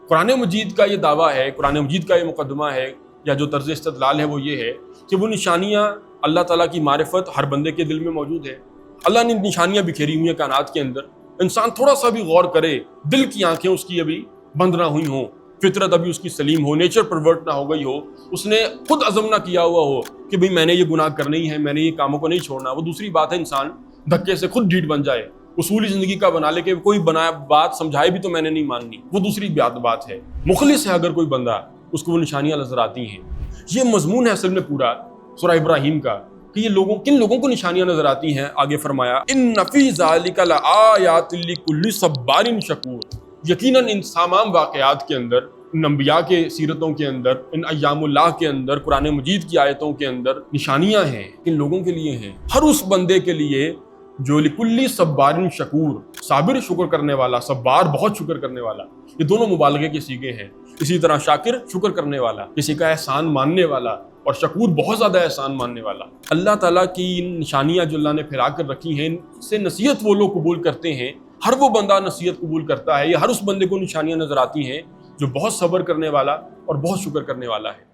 قرآن مجید کا یہ دعویٰ ہے، قرآن مجید کا یہ مقدمہ ہے یا جو طرز استدلال ہے وہ یہ ہے کہ وہ نشانیاں اللہ تعالیٰ کی معرفت ہر بندے کے دل میں موجود ہے۔ اللہ نے نشانیاں بکھیری ہوئی ہیں کائنات کے اندر، انسان تھوڑا سا بھی غور کرے، دل کی آنکھیں اس کی ابھی بند نہ ہوئی ہوں، فطرت ابھی اس کی سلیم ہو، نیچر پرورٹ نہ ہو گئی ہو، اس نے خود عزم نہ کیا ہوا ہو کہ بھئی میں نے یہ گناہ کرنے ہی ہے، میں نے یہ کاموں کو نہیں چھوڑنا، وہ دوسری بات ہے انسان دھکے سے خود ڈھیٹ بن جائے، اصولی زندگی کا بنا لے کہ کوئی بنا بات سمجھائے بھی تو میں نے نہیں ماننی، وہ دوسری بات ہے۔ مخلص ہے اگر کوئی بندہ، اس کو وہ نشانیاں نظر آتی ہیں۔ یہ مضمون ہے اصل میں پورا سورہ ابراہیم کا کہ یہ کن لوگوں کو نشانیاں نظر آتی ہیں۔ آگے فرمایا ان فی ذالک لآیات لکل صبار شکور، یقیناً ان تمام واقعات کے اندر، ان انبیاء کے سیرتوں کے اندر، ان ایام اللہ کے اندر، قرآن مجید کی آیتوں کے اندر نشانیاں ہیں، کن لوگوں کے لیے ہیں؟ ہر اس بندے کے لیے جو لکل صبار شکور، صابر شکر کرنے والا، صبار بہت شکر کرنے والا، یہ دونوں مبالغے کے صیغے ہیں۔ اسی طرح شاکر شکر کرنے والا، کسی کا احسان ماننے والا، اور شکور بہت زیادہ احسان ماننے والا۔ اللہ تعالیٰ کی ان نشانیاں جو اللہ نے پھیلا کر رکھی ہیں، ان سے نصیحت وہ لوگ قبول کرتے ہیں، ہر وہ بندہ نصیحت قبول کرتا ہے، یہ ہر اس بندے کو نشانیاں نظر آتی ہیں جو بہت صبر کرنے والا اور بہت شکر کرنے والا ہے۔